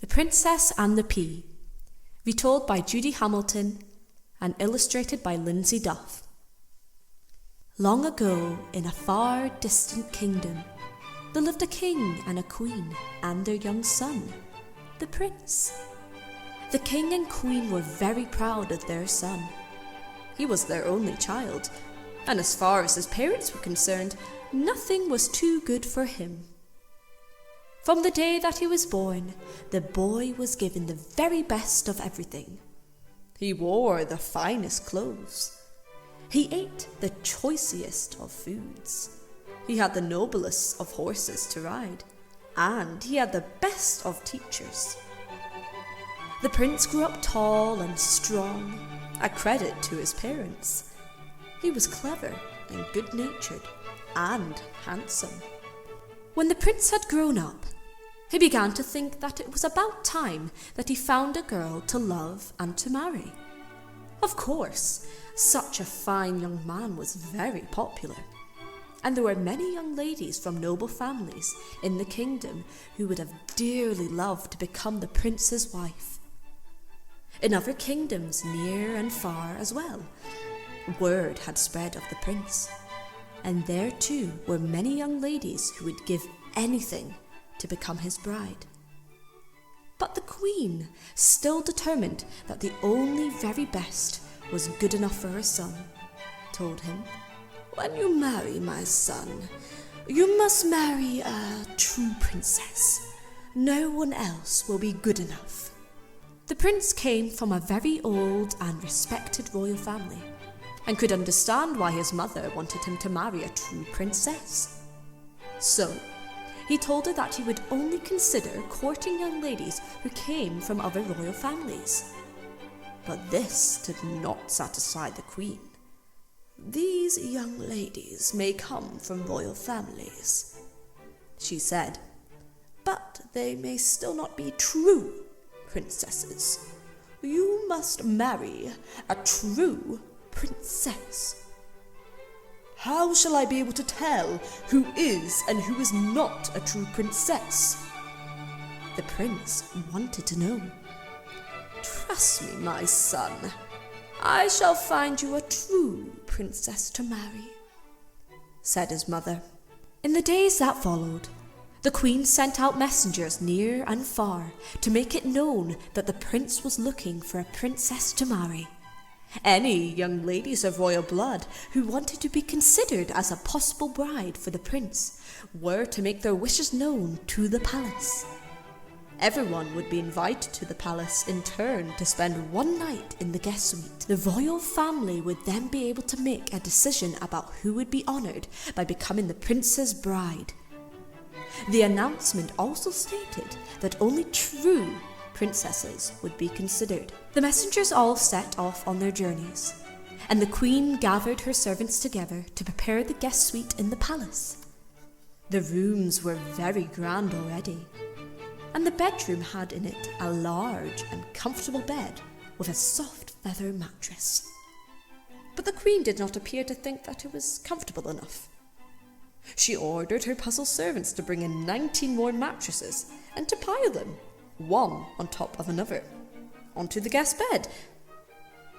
The Princess and the Pea, retold by Judy Hamilton and illustrated by Lindsay Duff. Long ago, in a far distant kingdom, there lived a king and a queen and their young son, the prince. The king and queen were very proud of their son. He was their only child, and as far as his parents were concerned, nothing was too good for him. From the day that he was born, the boy was given the very best of everything. He wore the finest clothes. He ate the choicest of foods. He had the noblest of horses to ride, and he had the best of teachers. The prince grew up tall and strong, a credit to his parents. He was clever and good-natured and handsome. When the prince had grown up, he began to think that it was about time that he found a girl to love and to marry. Of course, such a fine young man was very popular, and there were many young ladies from noble families in the kingdom who would have dearly loved to become the prince's wife. In other kingdoms near and far as well, word had spread of the prince, and there too were many young ladies who would give anything to become his bride. But the queen, still determined that the only very best was good enough for her son, told him, "When you marry, my son, you must marry a true princess. No one else will be good enough." The prince came from a very old and respected royal family, and could understand why his mother wanted him to marry a true princess. So, he told her that he would only consider courting young ladies who came from other royal families. But this did not satisfy the queen. "These young ladies may come from royal families," she said, "but they may still not be true princesses. You must marry a true princess." "How shall I be able to tell who is and who is not a true princess?" the prince wanted to know. "Trust me, my son. I shall find you a true princess to marry," said his mother. In the days that followed, the queen sent out messengers near and far to make it known that the prince was looking for a princess to marry. Any young ladies of royal blood who wanted to be considered as a possible bride for the prince were to make their wishes known to the palace. Everyone would be invited to the palace in turn to spend one night in the guest suite. The royal family would then be able to make a decision about who would be honored by becoming the prince's bride. The announcement also stated that only true princesses would be considered. The messengers all set off on their journeys, and the queen gathered her servants together to prepare the guest suite in the palace. The rooms were very grand already, and the bedroom had in it a large and comfortable bed with a soft feather mattress. But the queen did not appear to think that it was comfortable enough. She ordered her puzzle servants to bring in 19 more mattresses and to pile them, one on top of another, onto the guest bed,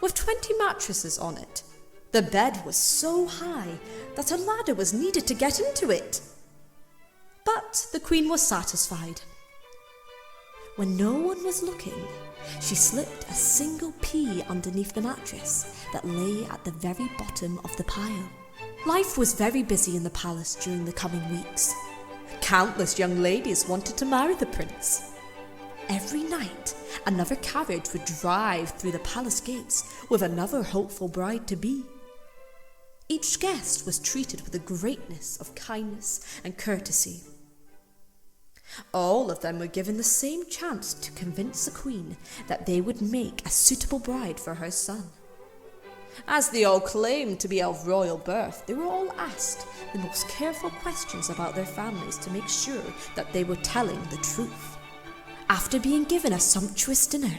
with 20 mattresses on it. The bed was so high that a ladder was needed to get into it. But the queen was satisfied. When no one was looking, she slipped a single pea underneath the mattress that lay at the very bottom of the pile. Life was very busy in the palace during the coming weeks. Countless young ladies wanted to marry the prince. Every night, another carriage would drive through the palace gates with another hopeful bride-to-be. Each guest was treated with a greatness of kindness and courtesy. All of them were given the same chance to convince the queen that they would make a suitable bride for her son. As they all claimed to be of royal birth, they were all asked the most careful questions about their families to make sure that they were telling the truth. After being given a sumptuous dinner,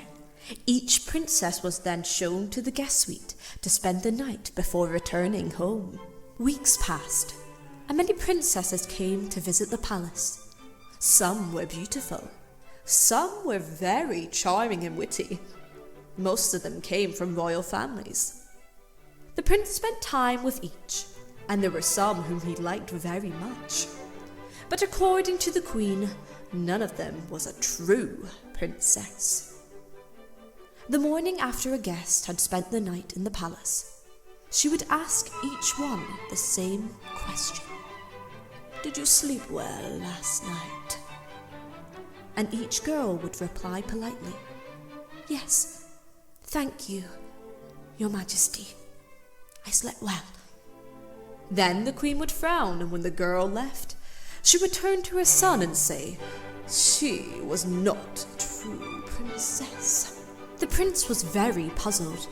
each princess was then shown to the guest suite to spend the night before returning home. Weeks passed, and many princesses came to visit the palace. Some were beautiful, Some were very charming and witty. Most of them came from royal families. The prince spent time with each, and there were some whom he liked very much. But according to the queen, none of them was a true princess. The morning after a guest had spent the night in the palace, she would ask each one the same question. "Did you sleep well last night?" And each girl would reply politely, "Yes, thank you, Your Majesty. I slept well." Then the queen would frown, and when the girl left, she would turn to her son and say, "She was not a true princess." The prince was very puzzled.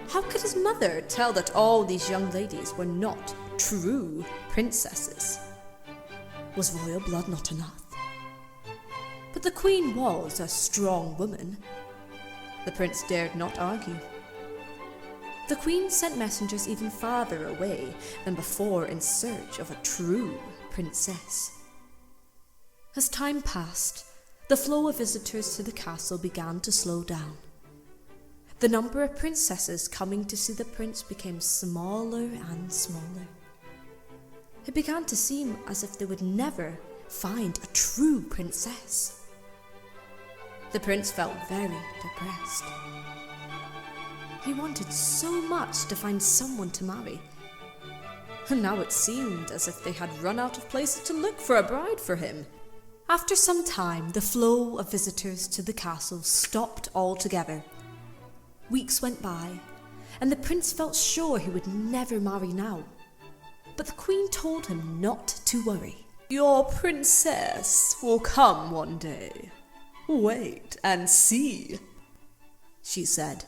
How could his mother tell that all these young ladies were not true princesses? Was royal blood not enough? But the queen was a strong woman. The prince dared not argue. The queen sent messengers even farther away than before in search of a true princess. As time passed, the flow of visitors to the castle began to slow down. The number of princesses coming to see the prince became smaller and smaller. It began to seem as if they would never find a true princess. The prince felt very depressed. He wanted so much to find someone to marry, and now it seemed as if they had run out of places to look for a bride for him. After some time, the flow of visitors to the castle stopped altogether. Weeks went by, and the prince felt sure he would never marry now. But the queen told him not to worry. "Your princess will come one day. Wait and see," she said.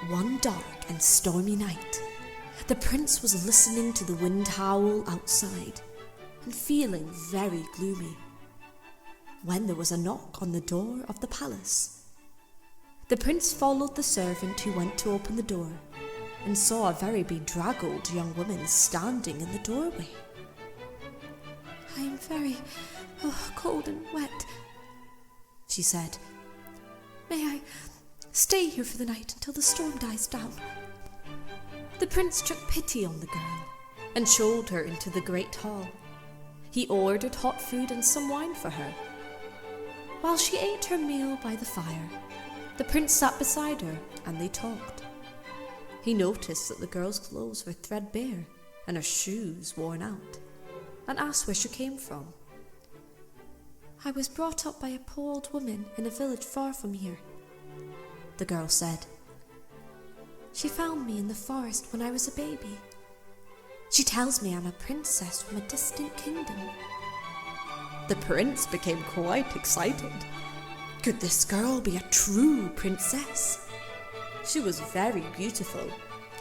One dark and stormy night, the prince was listening to the wind howl outside and feeling very gloomy, when there was a knock on the door of the palace. The prince followed the servant who went to open the door and saw a very bedraggled young woman standing in the doorway. "I am very cold and wet," she said. "May I stay here for the night until the storm dies down?" The prince took pity on the girl and showed her into the great hall. He ordered hot food and some wine for her. While she ate her meal by the fire, the prince sat beside her and they talked. He noticed that the girl's clothes were threadbare and her shoes worn out, and asked where she came from. "I was brought up by a poor old woman in a village far from here," the girl said. "She found me in the forest when I was a baby. She tells me I'm a princess from a distant kingdom." The prince became quite excited. Could this girl be a true princess? She was very beautiful,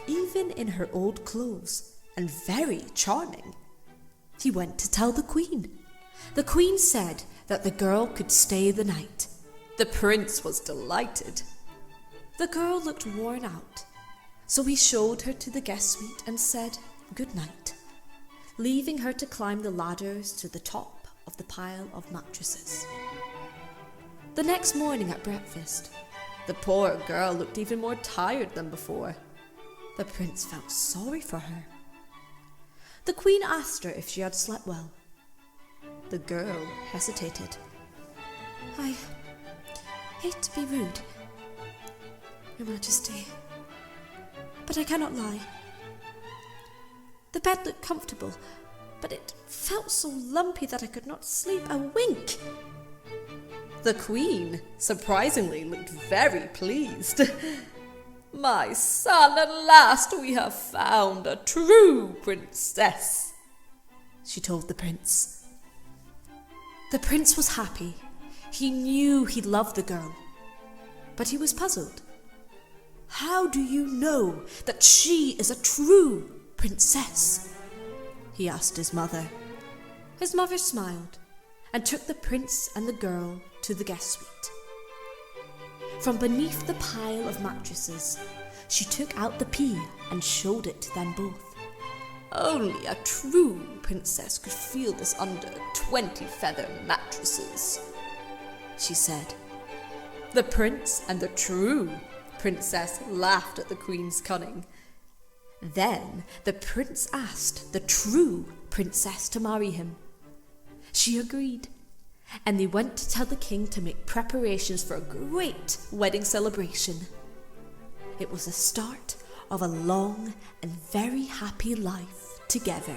even in her old clothes, and very charming. He went to tell the queen. The queen said that the girl could stay the night. The prince was delighted. The girl looked worn out, so he showed her to the guest suite and said good night, leaving her to climb the ladders to the top of the pile of mattresses. The next morning at breakfast, the poor girl looked even more tired than before. The prince felt sorry for her. The queen asked her if she had slept well. The girl hesitated. "I hate to be rude, Your Majesty, but I cannot lie. The bed looked comfortable, but it felt so lumpy that I could not sleep a wink." The queen, surprisingly, looked very pleased. "My son, at last we have found a true princess," she told the prince. The prince was happy. He knew he loved the girl, but he was puzzled. "How do you know that she is a true princess?" he asked his mother. His mother smiled and took the prince and the girl to the guest suite. From beneath the pile of mattresses, she took out the pea and showed it to them both. Only a true princess could feel this under 20 feather mattresses, she said. The prince and the true princess laughed at the queen's cunning. Then the prince asked the true princess to marry him. She agreed, and they went to tell the king to make preparations for a great wedding celebration. It was the start of a long and very happy life together.